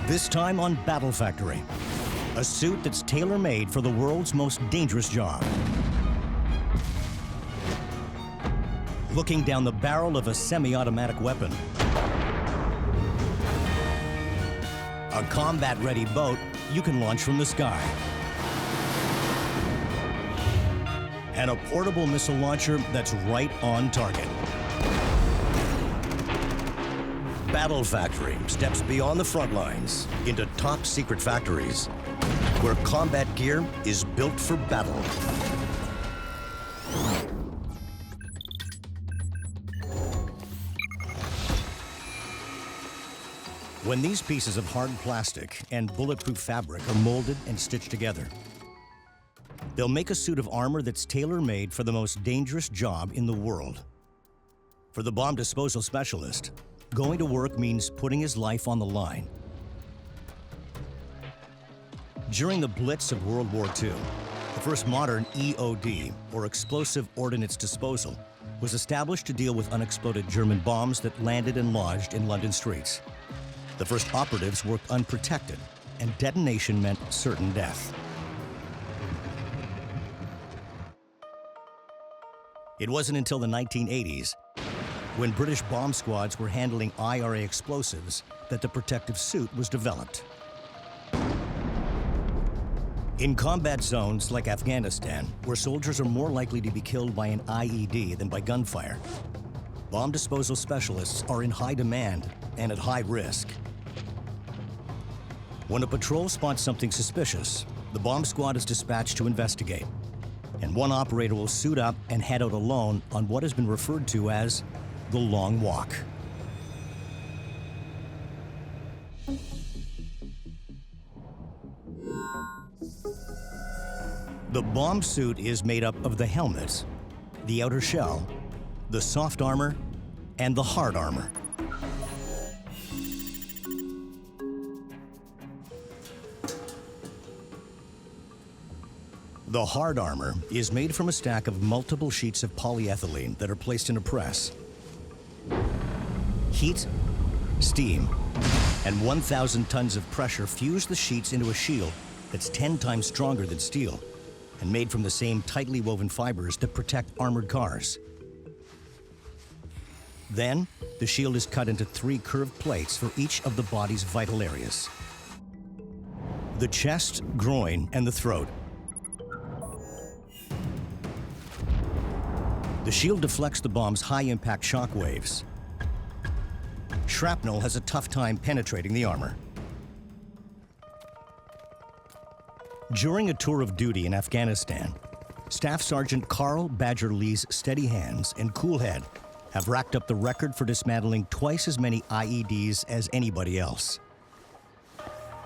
This time on Battle Factory, a suit that's tailor-made for the world's most dangerous job. Looking down the barrel of a semi-automatic weapon, a combat-ready boat you can launch from the sky, and a portable missile launcher that's right on target. Battle Factory steps beyond the front lines into top-secret factories where combat gear is built for battle. When these pieces of hard plastic and bulletproof fabric are molded and stitched together, they'll make a suit of armor that's tailor-made for the most dangerous job in the world. For the bomb disposal specialist, going to work means putting his life on the line. During the Blitz of World War II, the first modern EOD, or explosive ordnance disposal, was established to deal with unexploded German bombs that landed and lodged in London streets. The first operatives worked unprotected, and detonation meant certain death. It wasn't until the 1980s, when British bomb squads were handling IRA explosives, that the protective suit was developed. In combat zones like Afghanistan, where soldiers are more likely to be killed by an IED than by gunfire, bomb disposal specialists are in high demand and at high risk. When a patrol spots something suspicious, the bomb squad is dispatched to investigate, and one operator will suit up and head out alone on what has been referred to as the long walk. The bomb suit is made up of the helmet, the outer shell, the soft armor, and the hard armor. The hard armor is made from a stack of multiple sheets of polyethylene that are placed in a press. Heat, steam, and 1,000 tons of pressure fuse the sheets into a shield that's 10 times stronger than steel and made from the same tightly woven fibers that protect armored cars. Then, the shield is cut into 3 curved plates for each of the body's vital areas: the chest, groin, and the throat. The shield deflects the bomb's high-impact shock waves. Shrapnel has a tough time penetrating the armor. During a tour of duty in Afghanistan, Staff Sergeant Carl Badger Lee's steady hands and cool head have racked up the record for dismantling twice as many IEDs as anybody else.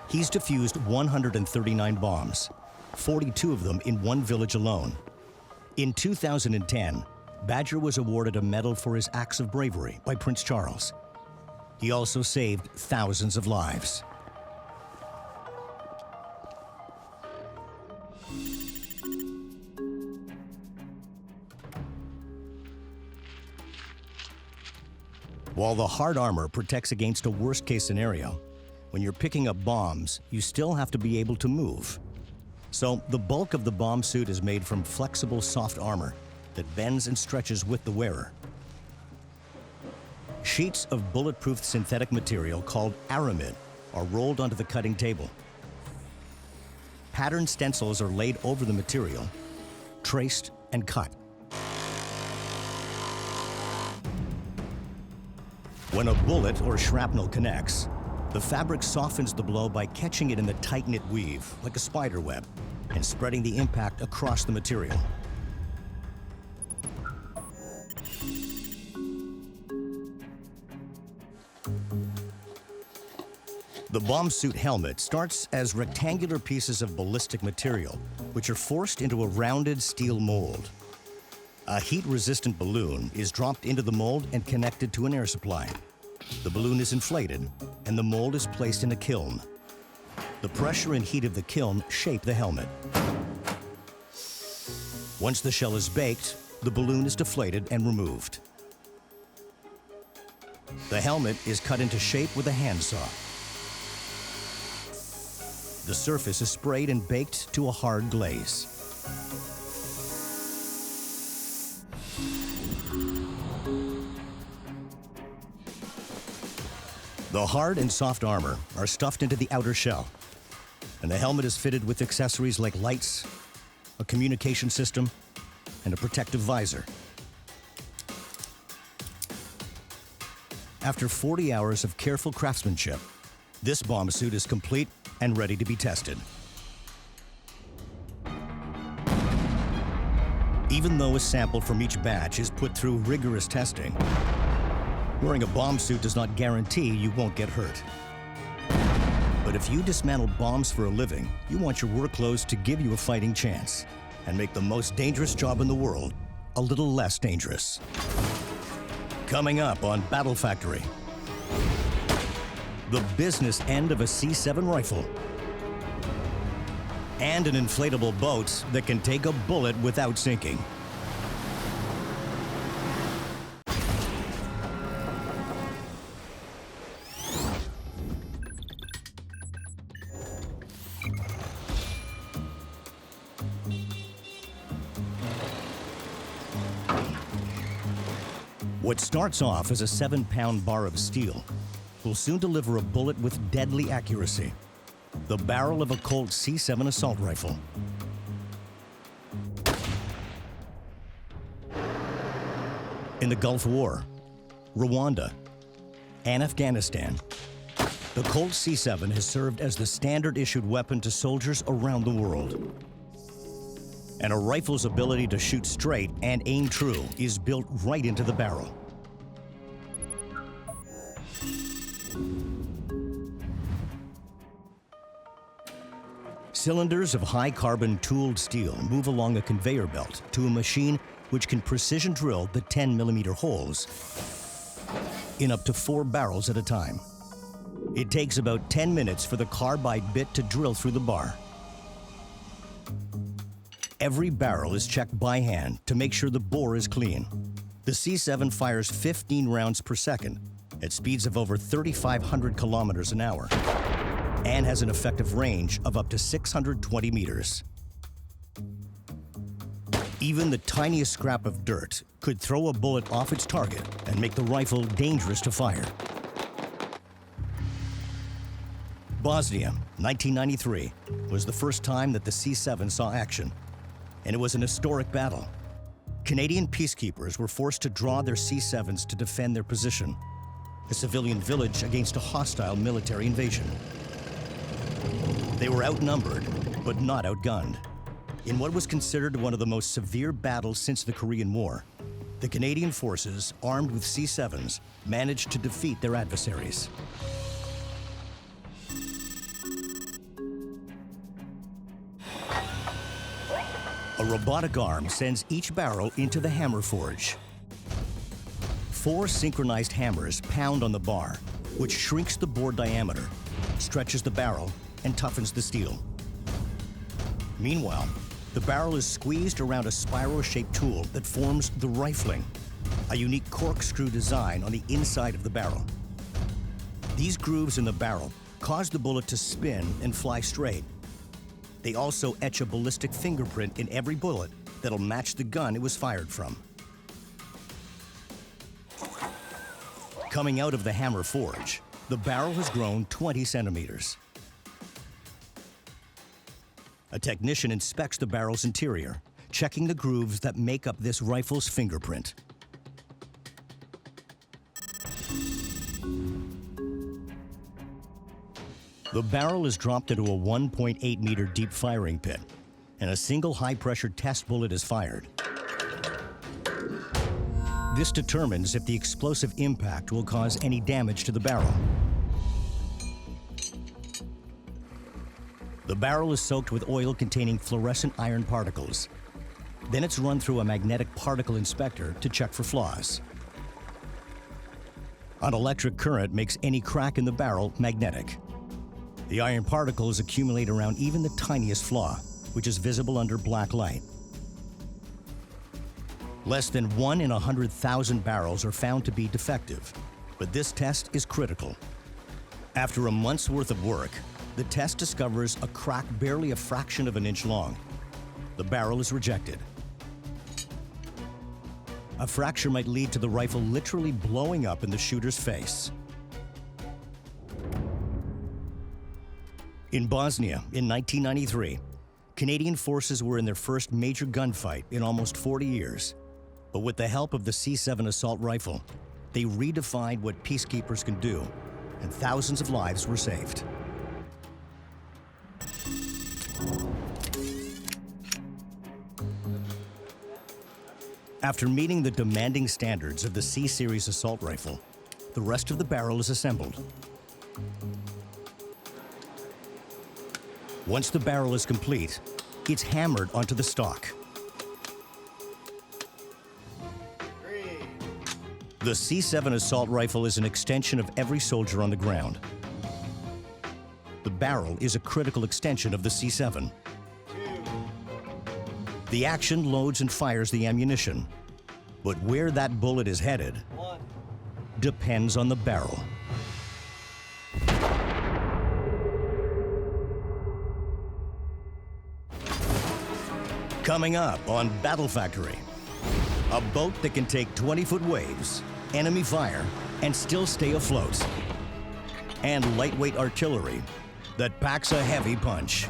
He's defused 139 bombs, 42 of them in one village alone. In 2010, Badger was awarded a medal for his acts of bravery by Prince Charles. He also saved thousands of lives. While the hard armor protects against a worst-case scenario, when you're picking up bombs, you still have to be able to move. So the bulk of the bomb suit is made from flexible, soft armor that bends and stretches with the wearer. Sheets of bulletproof synthetic material called aramid are rolled onto the cutting table. Patterned stencils are laid over the material, traced and cut. When a bullet or shrapnel connects, the fabric softens the blow by catching it in the tight-knit weave, like a spider web, and spreading the impact across the material. The bomb suit helmet starts as rectangular pieces of ballistic material, which are forced into a rounded steel mold. A heat-resistant balloon is dropped into the mold and connected to an air supply. The balloon is inflated, and the mold is placed in a kiln. The pressure and heat of the kiln shape the helmet. Once the shell is baked, the balloon is deflated and removed. The helmet is cut into shape with a handsaw. The surface is sprayed and baked to a hard glaze. The hard and soft armor are stuffed into the outer shell, and the helmet is fitted with accessories like lights, a communication system, and a protective visor. After 40 hours of careful craftsmanship, this bomb suit is complete and ready to be tested. Even though a sample from each batch is put through rigorous testing, wearing a bomb suit does not guarantee you won't get hurt. But if you dismantle bombs for a living, you want your work clothes to give you a fighting chance and make the most dangerous job in the world a little less dangerous. Coming up on Battle Factory, the business end of a C7 rifle, and an inflatable boat that can take a bullet without sinking. What starts off as a 7-pound bar of steel will soon deliver a bullet with deadly accuracy. The barrel of a Colt C7 assault rifle. In the Gulf War, Rwanda, and Afghanistan, the Colt C7 has served as the standard-issued weapon to soldiers around the world. And a rifle's ability to shoot straight and aim true is built right into the barrel. Cylinders of high-carbon tooled steel move along a conveyor belt to a machine which can precision drill the 10-millimeter holes in up to 4 barrels at a time. It takes about 10 minutes for the carbide bit to drill through the bar. Every barrel is checked by hand to make sure the bore is clean. The C7 fires 15 rounds per second at speeds of over 3,500 kilometers an hour and has an effective range of up to 620 meters. Even the tiniest scrap of dirt could throw a bullet off its target and make the rifle dangerous to fire. Bosnia, 1993, was the first time that the C7 saw action, and it was an historic battle. Canadian peacekeepers were forced to draw their C7s to defend their position, a civilian village against a hostile military invasion. They were outnumbered, but not outgunned. In what was considered one of the most severe battles since the Korean War, the Canadian forces, armed with C7s, managed to defeat their adversaries. A robotic arm sends each barrel into the hammer forge. 4 synchronized hammers pound on the bar, which shrinks the bore diameter, stretches the barrel, and toughens the steel. Meanwhile, the barrel is squeezed around a spiral-shaped tool that forms the rifling, a unique corkscrew design on the inside of the barrel. These grooves in the barrel cause the bullet to spin and fly straight. They also etch a ballistic fingerprint in every bullet that'll match the gun it was fired from. Coming out of the hammer forge, the barrel has grown 20 centimeters. A technician inspects the barrel's interior, checking the grooves that make up this rifle's fingerprint. The barrel is dropped into a 1.8-meter deep firing pit, and a single high-pressure test bullet is fired. This determines if the explosive impact will cause any damage to the barrel. The barrel is soaked with oil containing fluorescent iron particles. Then it's run through a magnetic particle inspector to check for flaws. An electric current makes any crack in the barrel magnetic. The iron particles accumulate around even the tiniest flaw, which is visible under black light. Less than 1 in 100,000 barrels are found to be defective, but this test is critical. After a month's worth of work, the test discovers a crack barely a fraction of an inch long. The barrel is rejected. A fracture might lead to the rifle literally blowing up in the shooter's face. In Bosnia in 1993, Canadian forces were in their first major gunfight in almost 40 years. But with the help of the C7 assault rifle, they redefined what peacekeepers can do, and thousands of lives were saved. After meeting the demanding standards of the C-Series assault rifle, the rest of the barrel is assembled. Once the barrel is complete, it's hammered onto the stock. The C7 assault rifle is an extension of every soldier on the ground. The barrel is a critical extension of the C7. The action loads and fires the ammunition, but where that bullet is headed depends on the barrel. Coming up on Battle Factory, a boat that can take 20-foot waves, enemy fire, and still stay afloat, and lightweight artillery that packs a heavy punch.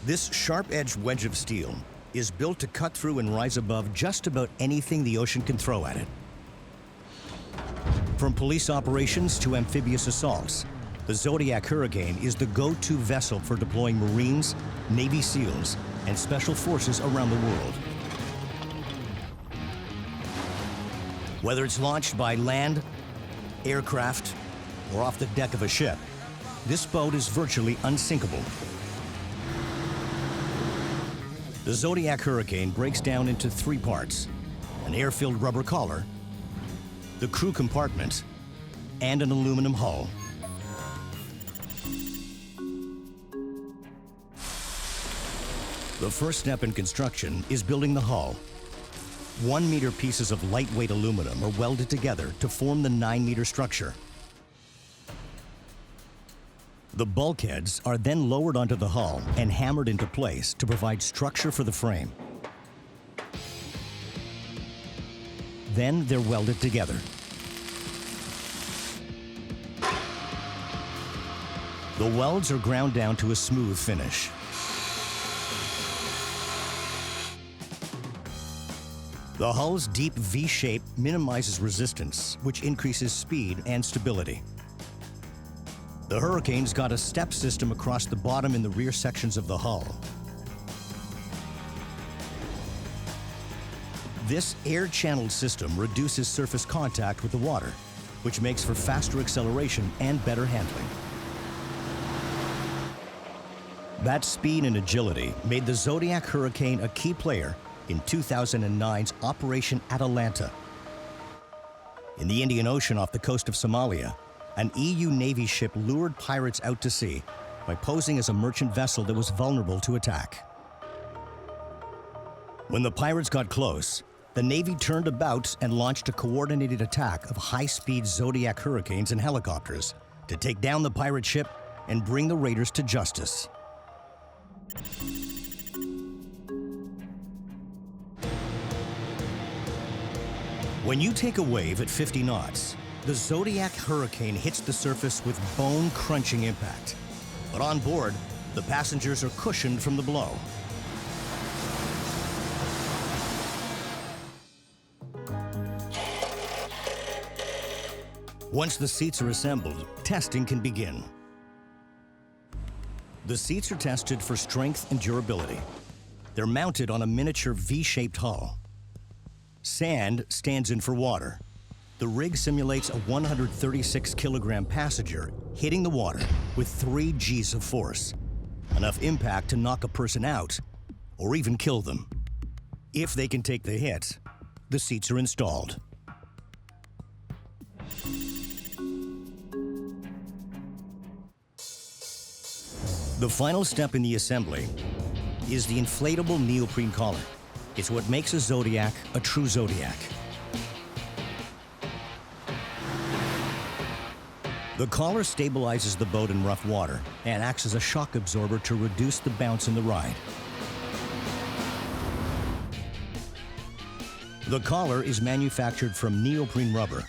This sharp-edged wedge of steel is built to cut through and rise above just about anything the ocean can throw at it. From police operations to amphibious assaults, the Zodiac Hurricane is the go-to vessel for deploying Marines, Navy SEALs, and Special Forces around the world. Whether it's launched by land, aircraft, or off the deck of a ship, this boat is virtually unsinkable. The Zodiac Hurricane breaks down into three parts: an air-filled rubber collar, the crew compartment, and an aluminum hull. The first step in construction is building the hull. 1-meter pieces of lightweight aluminum are welded together to form the 9-meter structure. The bulkheads are then lowered onto the hull and hammered into place to provide structure for the frame. Then they're welded together. The welds are ground down to a smooth finish. The hull's deep V shape minimizes resistance, which increases speed and stability. The Hurricane's got a step system across the bottom and the rear sections of the hull. This air-channeled system reduces surface contact with the water, which makes for faster acceleration and better handling. That speed and agility made the Zodiac Hurricane a key player in 2009's Operation Atalanta. In the Indian Ocean off the coast of Somalia, an EU Navy ship lured pirates out to sea by posing as a merchant vessel that was vulnerable to attack. When the pirates got close, the Navy turned about and launched a coordinated attack of high-speed Zodiac Hurricanes and helicopters to take down the pirate ship and bring the raiders to justice. When you take a wave at 50 knots, the Zodiac Hurricane hits the surface with bone-crunching impact. But on board, the passengers are cushioned from the blow. Once the seats are assembled, testing can begin. The seats are tested for strength and durability. They're mounted on a miniature V-shaped hull. Sand stands in for water. The rig simulates a 136-kilogram passenger hitting the water with 3 Gs of force, enough impact to knock a person out or even kill them. If they can take the hit, the seats are installed. The final step in the assembly is the inflatable neoprene collar. It's what makes a Zodiac a true Zodiac. The collar stabilizes the boat in rough water and acts as a shock absorber to reduce the bounce in the ride. The collar is manufactured from neoprene rubber,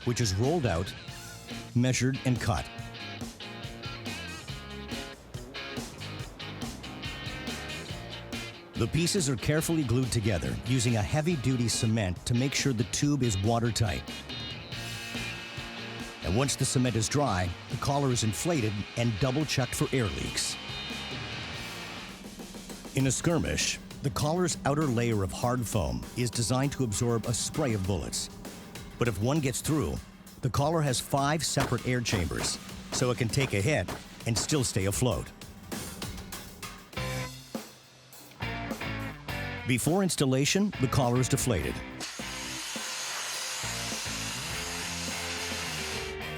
which is rolled out, measured, and cut. The pieces are carefully glued together using a heavy-duty cement to make sure the tube is watertight. And once the cement is dry, the collar is inflated and double-checked for air leaks. In a skirmish, the collar's outer layer of hard foam is designed to absorb a spray of bullets. But if one gets through, the collar has 5 separate air chambers, so it can take a hit and still stay afloat. Before installation, the collar is deflated.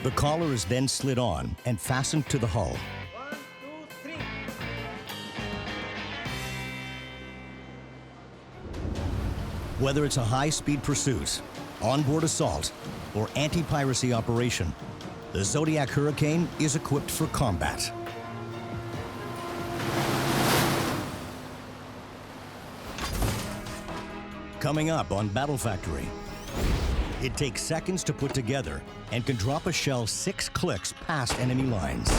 The collar is then slid on and fastened to the hull. 1, 2, 3. Whether it's a high-speed pursuit, onboard assault, or anti-piracy operation, the Zodiac Hurricane is equipped for combat. Coming up on Battle Factory, it takes seconds to put together and can drop a shell 6 clicks past enemy lines.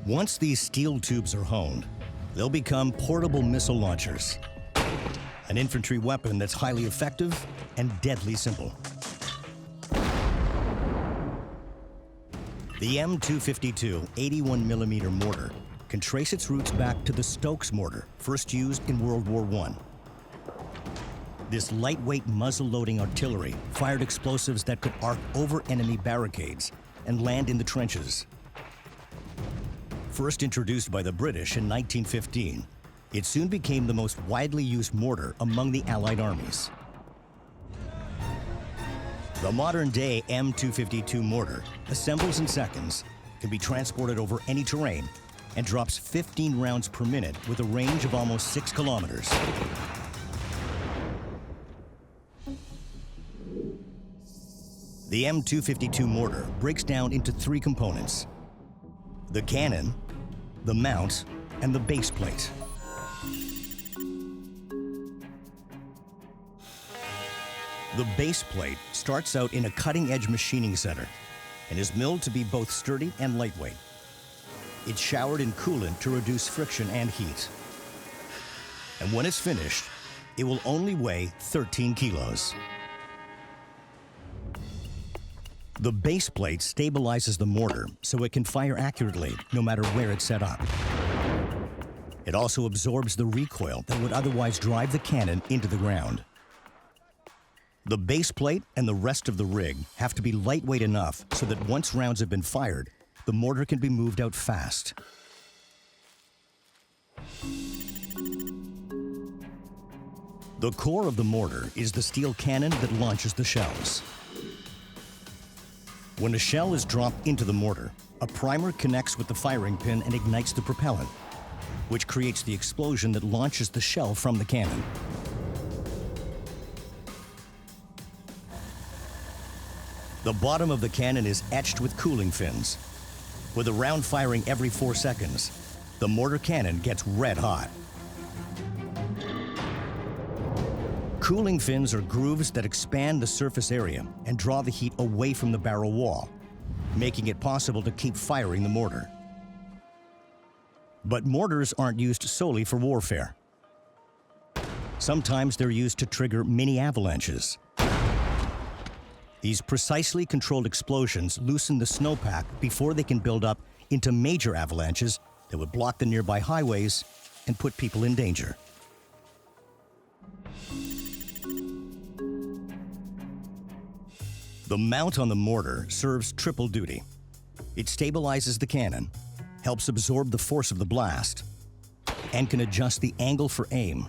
Once these steel tubes are honed, they'll become portable missile launchers, an infantry weapon that's highly effective and deadly simple. The M252 81mm mortar can trace its roots back to the Stokes mortar, first used in World War I. This lightweight muzzle-loading artillery fired explosives that could arc over enemy barricades and land in the trenches. First introduced by the British in 1915, it soon became the most widely used mortar among the Allied armies. The modern-day M252 mortar assembles in seconds, can be transported over any terrain, and drops 15 rounds per minute with a range of almost 6 kilometers. The M252 mortar breaks down into 3 components: the cannon, the mount, and the base plate. The base plate starts out in a cutting-edge machining center and is milled to be both sturdy and lightweight. It's showered in coolant to reduce friction and heat. And when it's finished, it will only weigh 13 kilos. The base plate stabilizes the mortar so it can fire accurately no matter where it's set up. It also absorbs the recoil that would otherwise drive the cannon into the ground. The base plate and the rest of the rig have to be lightweight enough so that once rounds have been fired, the mortar can be moved out fast. The core of the mortar is the steel cannon that launches the shells. When a shell is dropped into the mortar, a primer connects with the firing pin and ignites the propellant, which creates the explosion that launches the shell from the cannon. The bottom of the cannon is etched with cooling fins. With a round firing every 4 seconds, the mortar cannon gets red hot. Cooling fins are grooves that expand the surface area and draw the heat away from the barrel wall, making it possible to keep firing the mortar. But mortars aren't used solely for warfare. Sometimes they're used to trigger mini avalanches. These precisely controlled explosions loosen the snowpack before they can build up into major avalanches that would block the nearby highways and put people in danger. The mount on the mortar serves triple duty. It stabilizes the cannon, helps absorb the force of the blast, and can adjust the angle for aim.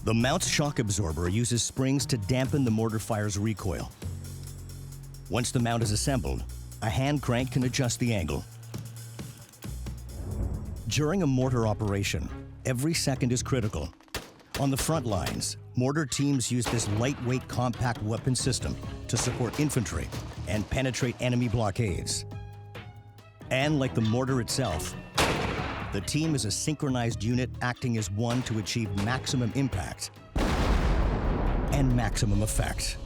The mount's shock absorber uses springs to dampen the mortar fire's recoil. Once the mount is assembled, a hand crank can adjust the angle. During a mortar operation, every second is critical. On the front lines, mortar teams use this lightweight, compact weapon system to support infantry and penetrate enemy blockades. And like the mortar itself, the team is a synchronized unit acting as one to achieve maximum impact and maximum effect.